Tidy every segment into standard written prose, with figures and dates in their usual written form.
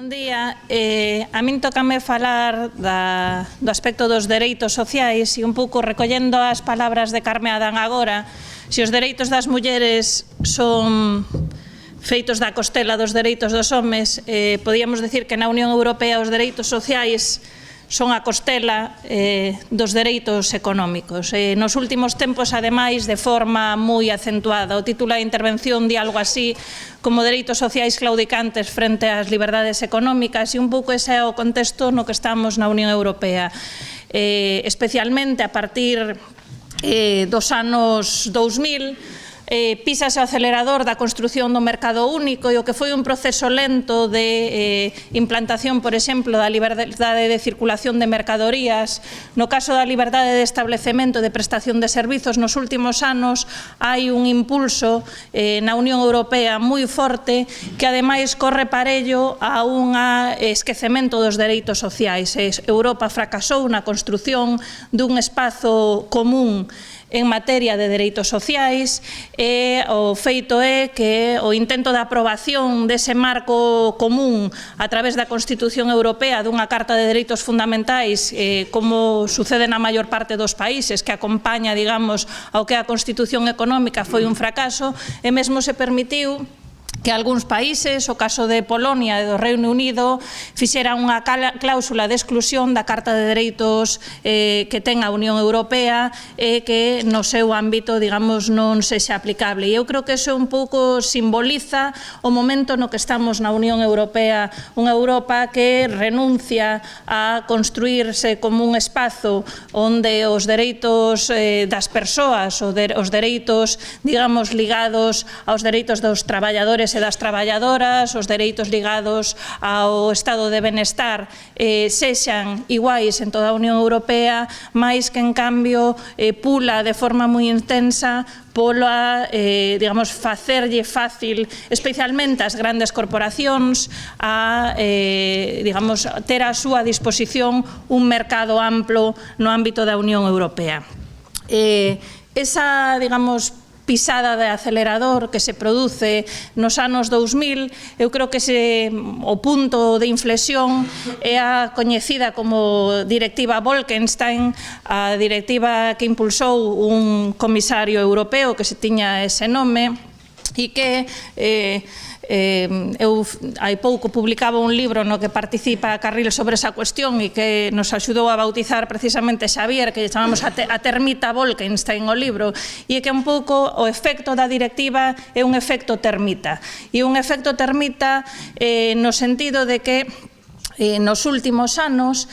Bon día. A min tócame falar do aspecto dos dereitos sociais e un pouco recollendo as palabras de Carme Adán agora, se os dereitos das mulleres son feitos da costela dos dereitos dos homes, podíamos decir que na Unión Europea os dereitos sociais son a costela dos dereitos económicos. Nos últimos tempos, ademais, de forma moi acentuada. O título da intervención di algo así como dereitos sociais claudicantes frente ás liberdades económicas, e un pouco ese é o contexto no que estamos na Unión Europea. Especialmente a partir dos anos 2000, písase o acelerador da construción do mercado único, e o que foi un proceso lento de implantación, por exemplo, da liberdade de circulación de mercadorías. No caso da liberdade de establecemento e de prestación de servizos, nos últimos anos hai un impulso na Unión Europea moi forte que ademais corre parello a un esquecemento dos dereitos sociais. Europa fracasou na construción dun espazo común en materia de dereitos sociais, e o feito é que o intento de aprobación dese marco común a través da Constitución Europea, dunha Carta de Dereitos Fundamentais, como sucede na maior parte dos países, que acompaña, digamos, ao que a Constitución Económica, foi un fracaso, e mesmo se permitiu que algúns países, o caso de Polonia e do Reino Unido, fixeran unha cláusula de exclusión da Carta de Dereitos que ten a Unión Europea e que no seu ámbito, digamos, non sexa aplicable. E eu creo que iso un pouco simboliza o momento no que estamos na Unión Europea, unha Europa que renuncia a construirse como un espazo onde os dereitos das persoas, os dereitos, digamos, ligados aos dereitos dos traballadores e das traballadoras, os dereitos ligados ao estado de benestar sexan iguais en toda a Unión Europea, máis que en cambio pula de forma moi intensa pola, digamos, facerlle fácil, especialmente ás grandes corporacións, a, digamos, ter a súa disposición un mercado amplo no ámbito da Unión Europea. Esa, digamos, pisada de acelerador que se produce nos anos 2000, eu creo que o punto de inflexión é a coñecida como Directiva Bolkestein, a directiva que impulsou un comisario europeo que se tiña ese nome, e que eu hai pouco publicaba un libro no que participa Carril sobre esa cuestión e que nos axudou a bautizar precisamente Xavier, que chamamos a termita Bolkestein o libro, e que un pouco o efecto da directiva é un efecto termita, e un efecto termita no sentido de que nos últimos anos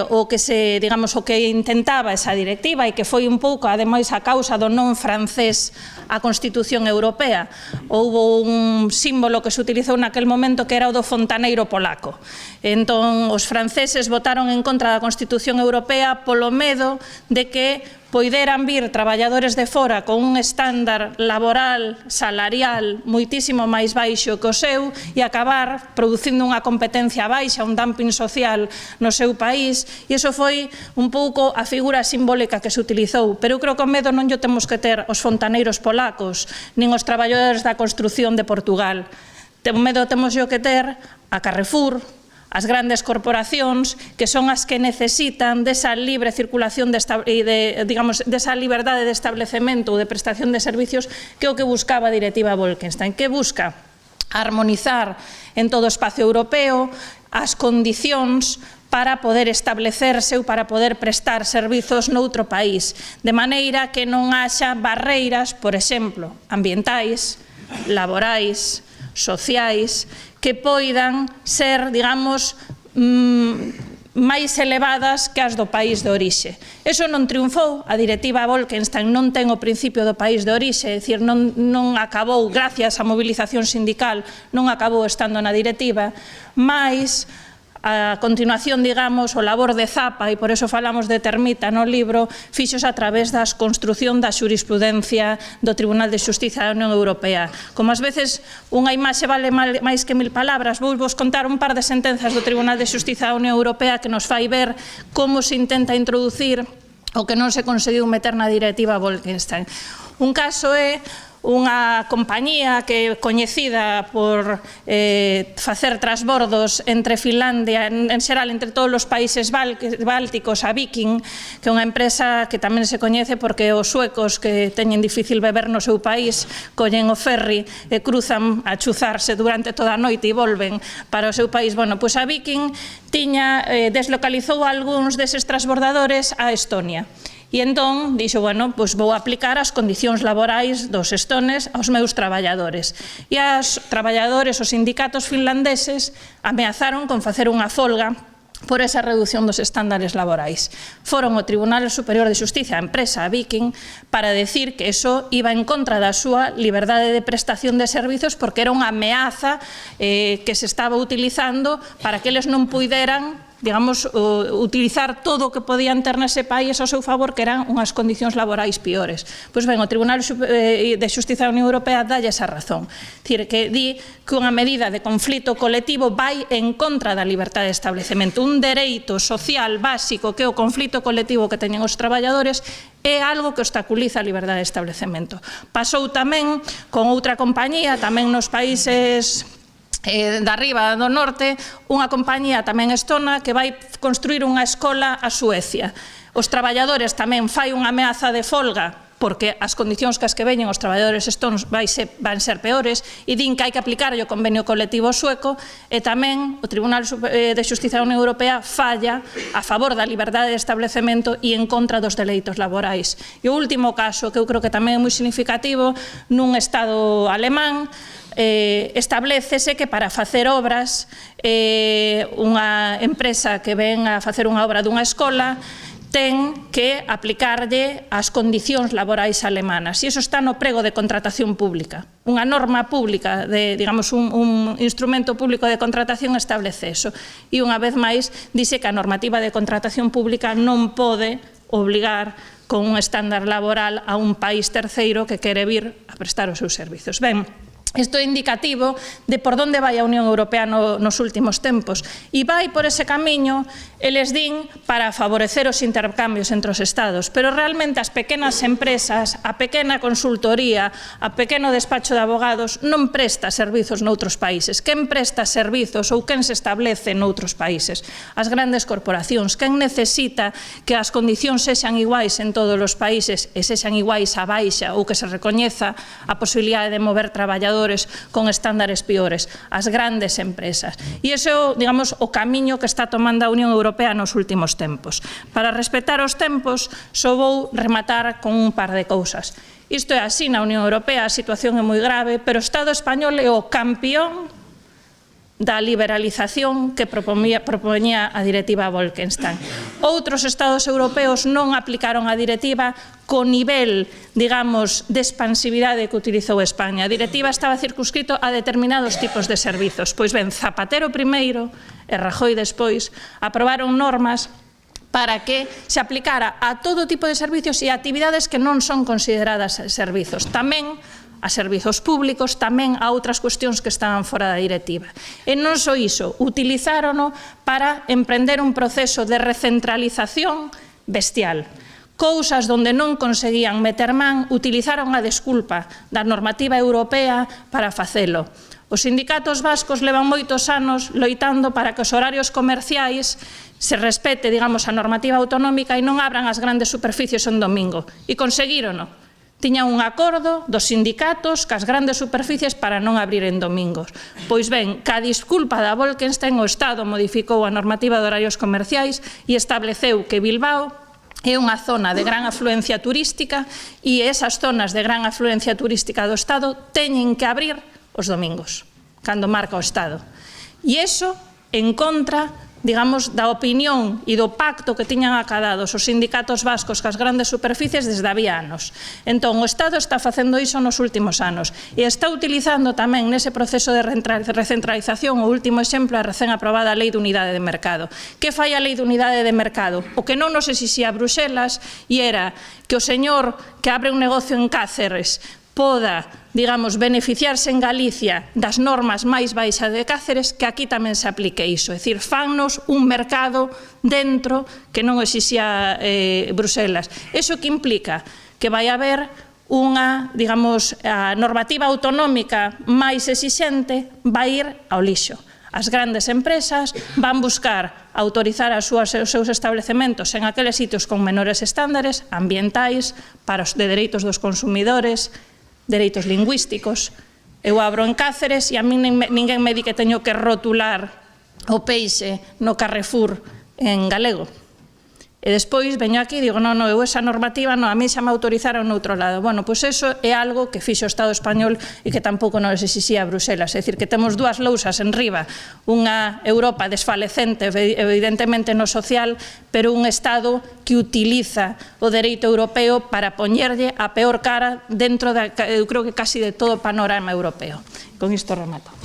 o que intentaba esa directiva, e que foi un pouco ademais a causa do non francés a Constitución Europea, houbo un símbolo que se utilizou naquel momento que era o do fontaneiro polaco. Entón, os franceses votaron en contra da Constitución Europea polo medo de que poideran vir traballadores de fora con un estándar laboral, salarial, moitísimo máis baixo que o seu, e acabar producindo unha competencia baixa, un dumping social no seu país, e iso foi un pouco a figura simbólica que se utilizou. Pero eu creo que o medo non lle temos que ter os fontaneiros polacos, nin os traballadores da construción de Portugal. O medo temos que ter a Carrefour, as grandes corporacións, que son as que necesitan desa libre circulación desa liberdade de establecemento ou de prestación de servicios, que é o que buscaba a directiva Bolkestein, que busca armonizar en todo o espacio europeo as condicións para poder establecerse ou para poder prestar servizos noutro país, de maneira que non haxa barreiras, por exemplo, ambientais, laborais, sociais, que poidan ser, digamos, máis elevadas que as do país de orixe. Eso non triunfou, a directiva Bolkestein non ten o principio do país de orixe, é dicir, non acabou, gracias á movilización sindical, non acabou estando na directiva, mas a continuación, digamos, o labor de Zapa, e por eso falamos de termita no libro, fixos a través da construción da xurisprudencia do Tribunal de Xustiza da Unión Europea. Como ás veces unha imaxe vale máis que 1000 palabras, vou vos contar un par de sentenzas do Tribunal de Xustiza da Unión Europea que nos fai ver como se intenta introducir o que non se conseguiu meter na directiva Bolkestein. Un caso é unha compañía que é coñecida por facer transbordos entre Finlandia, en xeral entre todos os países bálticos, a Viking, que é unha empresa que tamén se coñece porque os suecos que teñen difícil beber no seu país collen o ferry e cruzan a chuzarse durante toda a noite e volven para o seu país. Bueno, pois a Viking deslocalizou algúns deses transbordadores a Estonia. E entón, dixo, bueno, pois vou aplicar as condicións laborais dos estones aos meus traballadores. E os traballadores, os sindicatos finlandeses, ameazaron con facer unha folga por esa reducción dos estándares laborais. Foron ao Tribunal Superior de Xustiza, a empresa, a Viking, para decir que eso iba en contra da súa liberdade de prestación de servizos porque era unha ameaza que se estaba utilizando para que eles non puideran, digamos, utilizar todo o que podían ter nese país ao seu favor, que eran unhas condicións laborais piores. Pois ben, o Tribunal de Xustiza da Unión Europea dalle esa razón. Dicir, que di que unha medida de conflito colectivo vai en contra da liberdade de establecemento. Un dereito social básico que é o conflito colectivo que teñen os traballadores é algo que obstaculiza a liberdade de establecemento. Pasou tamén con outra compañía, tamén nos países da riba do norte, unha compañía tamén estona que vai construir unha escola a Suecia. Os traballadores tamén fai unha ameaza de folga porque as condicións que as que veñen os traballadores estonos van ser peores e din que hai que aplicar o convenio colectivo sueco e tamén o Tribunal de Xustiza da Unión Europea falla a favor da liberdade de establecemento e en contra dos dereitos laborais. E o último caso, que eu creo que tamén é moi significativo, nun estado alemán, establecese que para facer obras unha empresa que ven a facer unha obra dunha escola ten que aplicarlle as condicións laborais alemanas. E iso está no prego de contratación pública. Unha norma pública, digamos, un instrumento público de contratación establece eso. E unha vez máis, dice que a normativa de contratación pública non pode obligar con un estándar laboral a un país terceiro que quere vir a prestar os seus servizos. Ben, isto é indicativo de por onde vai a Unión Europea nos últimos tempos. E vai por ese camiño, eles din, para favorecer os intercambios entre os Estados. Pero realmente as pequenas empresas, a pequena consultoría, a pequeno despacho de abogados non presta servizos noutros países. Quen presta servizos ou quen se establece noutros países? As grandes corporacións. Quen necesita que as condicións sexan iguais en todos os países e sexan iguais a baixa ou que se recoñeza a posibilidade de mover traballadores con estándares piores, as grandes empresas. E iso, digamos, o camiño que está tomando a Unión Europea nos últimos tempos. Para respetar os tempos, só vou rematar con un par de cousas. Isto é así na Unión Europea, a situación é moi grave, pero o Estado español é o campeón da liberalización que propoñía a directiva Bolkestein. Outros estados europeos non aplicaron a directiva co nivel, digamos, de expansividade que utilizou España. A directiva estaba circunscrito a determinados tipos de servizos. Pois ben, Zapatero primeiro e Rajoy despois aprobaron normas para que se aplicara a todo tipo de servicios e actividades que non son consideradas servizos. Tamén a servizos públicos, tamén a outras cuestións que estaban fora da directiva. E non só iso, utilizárono para emprender un proceso de recentralización bestial. Cousas onde non conseguían meter man, utilizaron a desculpa da normativa europea para facelo. Os sindicatos vascos levan moitos anos loitando para que os horarios comerciais se respete, digamos, a normativa autonómica e non abran as grandes superficies un domingo. E conseguírono. Tiñan un acordo dos sindicatos cas grandes superficies para non abrir en domingos. Pois ben, ca disculpa da Bolkestein, o Estado modificou a normativa de horarios comerciais e estableceu que Bilbao é unha zona de gran afluencia turística e esas zonas de gran afluencia turística do Estado teñen que abrir os domingos, cando marca o Estado. E iso en contra, digamos, da opinión e do pacto que tiñan acadados os sindicatos vascos cas grandes superficies desde había anos. Entón, o Estado está facendo iso nos últimos anos e está utilizando tamén nese proceso de recentralización, o último exemplo é a recén aprobada Lei de Unidade de Mercado. Que fai a Lei de Unidade de Mercado? O que non nos exixía Bruxelas e era que o señor que abre un negocio en Cáceres poda, digamos, beneficiarse en Galicia das normas máis baixas de Cáceres, que aquí tamén se aplique iso. É dicir, fannos un mercado dentro que non exixía Bruxelas. Iso que implica que vai haber unha, digamos, a normativa autonómica máis exixente vai ir ao lixo. As grandes empresas van buscar autorizar os seus establecementos en aqueles sitios con menores estándares ambientais, para os de dereitos dos consumidores, dereitos lingüísticos. Eu abro en Cáceres e a mí ninguén me di que teño que rotular o peixe no Carrefour en galego. E despois veño aquí e digo, non, eu esa normativa, a mí xa me autorizaron no outro lado. Bueno, pois eso é algo que fixo o Estado español e que tampouco nos exixía Bruselas. É dicir, que temos dúas lousas en riba, unha Europa desfalecente, evidentemente no social, pero un Estado que utiliza o dereito europeo para poñerlle a peor cara dentro, eu creo que casi de todo o panorama europeo. Con isto remato.